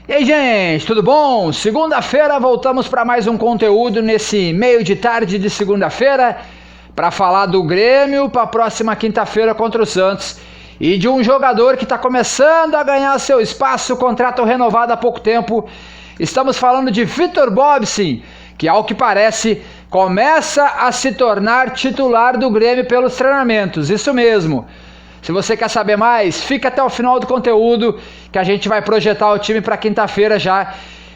E aí, gente, tudo bom? Segunda-feira voltamos para mais um conteúdo nesse meio de tarde de segunda-feira para falar do Grêmio para a próxima quinta-feira contra o Santos e de um jogador que está começando a ganhar seu espaço, contrato renovado há pouco tempo. Estamos falando de Victor Bobsin, que ao que parece começa a se tornar titular do Grêmio pelos treinamentos, isso mesmo. Se você quer saber mais, fica até o final do conteúdo que a gente vai projetar o time para quinta-feira já,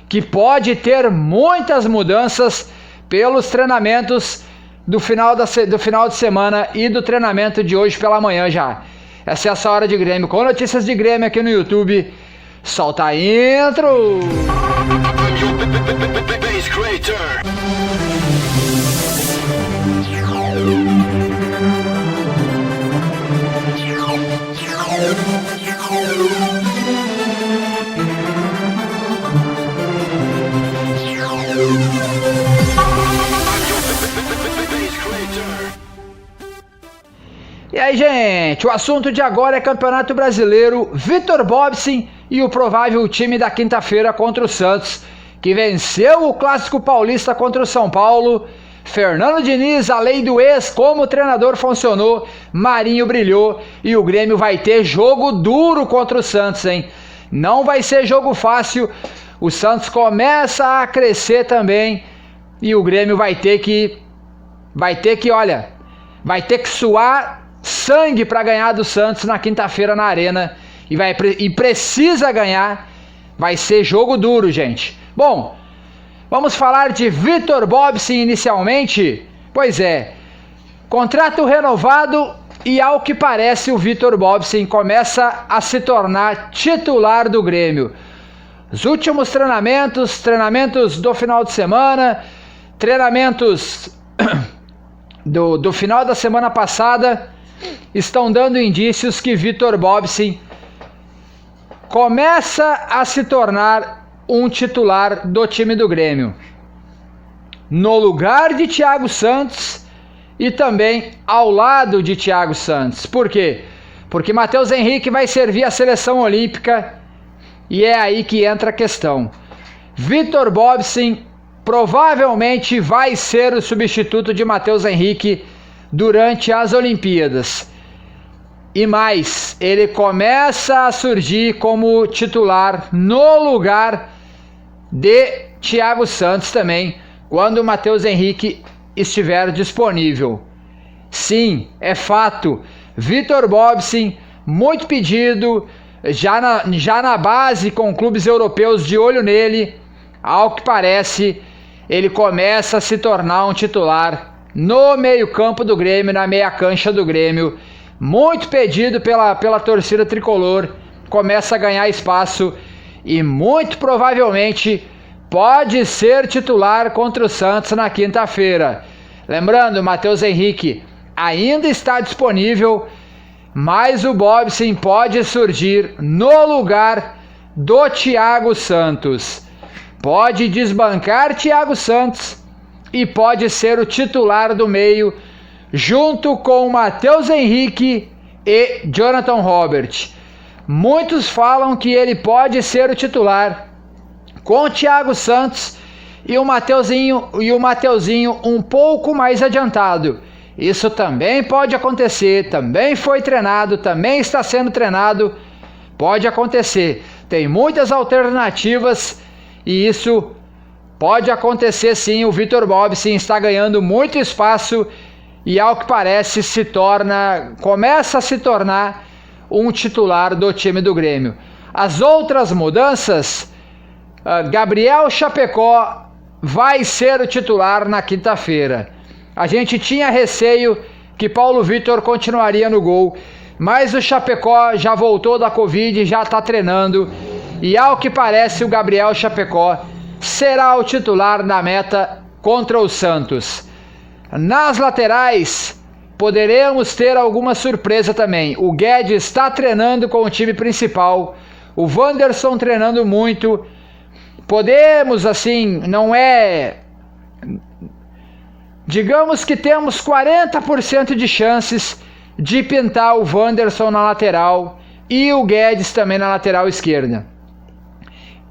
que pode ter muitas mudanças pelos treinamentos do final de semana e do treinamento de hoje pela manhã já. Essa é essa hora de Grêmio, com notícias de Grêmio aqui no YouTube. Solta a intro! E aí, gente, o assunto de agora é Campeonato Brasileiro, Victor Bobsin e o provável time da quinta-feira contra o Santos, que venceu o Clássico Paulista contra o São Paulo. Fernando Diniz, a lei do ex, como o treinador funcionou, Marinho brilhou e o Grêmio vai ter jogo duro contra o Santos, hein? Não vai ser jogo fácil, o Santos começa a crescer também e o Grêmio vai ter que suar sangue para ganhar do Santos na quinta-feira na Arena e precisa ganhar. Vai ser jogo duro, gente. Bom, vamos falar de Victor Bobsin inicialmente. Pois é, contrato renovado e ao que parece o Victor Bobsin começa a se tornar titular do Grêmio. Os últimos treinamentos do final de semana, treinamentos do final da semana passada estão dando indícios que Victor Bobsin começa a se tornar um titular do time do Grêmio, no lugar de Thiago Santos e também ao lado de Thiago Santos. Por quê? Porque Matheus Henrique vai servir a seleção olímpica e é aí que entra a questão. Victor Bobsin provavelmente vai ser o substituto de Matheus Henrique durante as Olimpíadas. E mais, ele começa a surgir como titular no lugar de Thiago Santos também, quando o Matheus Henrique estiver disponível. Sim, é fato, Victor Bobsin, muito pedido, já na base com clubes europeus de olho nele, ao que parece, ele começa a se tornar um titular no meio-campo do Grêmio, na meia cancha do Grêmio. Muito pedido pela torcida tricolor, começa a ganhar espaço e muito provavelmente pode ser titular contra o Santos na quinta-feira. Lembrando, Matheus Henrique ainda está disponível, mas o Bobsin pode surgir no lugar do Thiago Santos. Pode desbancar Thiago Santos e pode ser o titular do meio, junto com Matheus Henrique e Jonathan Robert. Muitos falam que ele pode ser o titular com o Thiago Santos e o Mateuzinho um pouco mais adiantado. Isso também pode acontecer, também foi treinado, também está sendo treinado, pode acontecer. Tem muitas alternativas e isso pode acontecer sim. O Victor Bobsin está ganhando muito espaço e ao que parece começa a se tornar um titular do time do Grêmio. As outras mudanças, Gabriel Chapecó vai ser o titular na quinta-feira. A gente tinha receio que Paulo Vitor continuaria no gol, mas o Chapecó já voltou da Covid, já está treinando e ao que parece o Gabriel Chapecó será o titular na meta contra o Santos. Nas laterais, poderemos ter alguma surpresa também. O Guedes está treinando com o time principal, o Wanderson treinando muito. Podemos, assim, digamos que temos 40% de chances de pintar o Wanderson na lateral e o Guedes também na lateral esquerda.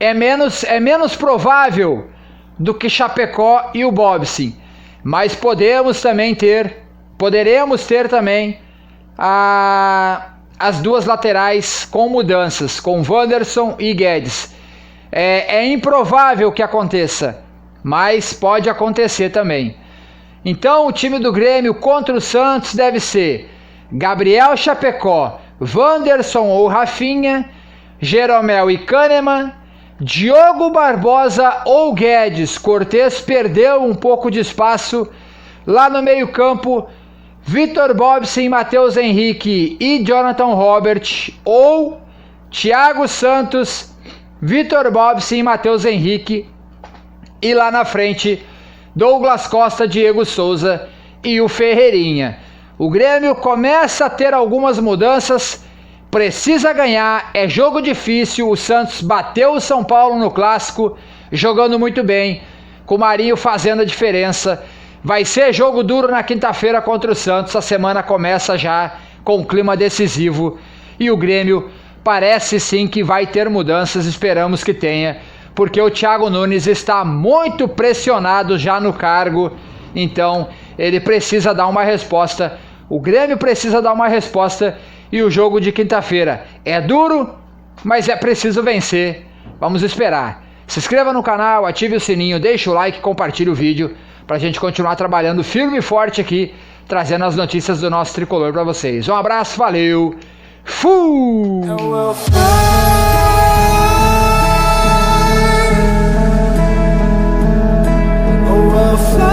é menos provável do que Chapecó e o Bobbcin, mas poderemos ter também as duas laterais com mudanças, com Wanderson e Guedes. É improvável que aconteça, mas pode acontecer também. Então o time do Grêmio contra o Santos deve ser Gabriel Chapecó, Wanderson ou Rafinha, Jeromel e Kahneman, Diogo Barbosa ou Guedes. Cortez perdeu um pouco de espaço lá no meio campo. Vitor Bobbcin, Matheus Henrique e Jonathan Robert, ou Thiago Santos, Vitor Bobbcin, Matheus Henrique e lá na frente Douglas Costa, Diego Souza e o Ferreirinha. O Grêmio começa a ter algumas mudanças, precisa ganhar, é jogo difícil. O Santos bateu o São Paulo no Clássico, jogando muito bem, com o Marinho fazendo a diferença. Vai ser jogo duro na quinta-feira contra o Santos. A semana começa já com um clima decisivo e o Grêmio parece sim que vai ter mudanças, esperamos que tenha, porque o Thiago Nunes está muito pressionado já no cargo, então ele precisa dar uma resposta. O Grêmio precisa dar uma resposta e o jogo de quinta-feira é duro, mas é preciso vencer. Vamos esperar. Se inscreva no canal, ative o sininho, deixe o like, compartilhe o vídeo para a gente continuar trabalhando firme e forte aqui, trazendo as notícias do nosso tricolor para vocês. Um abraço, valeu, fui! Fly.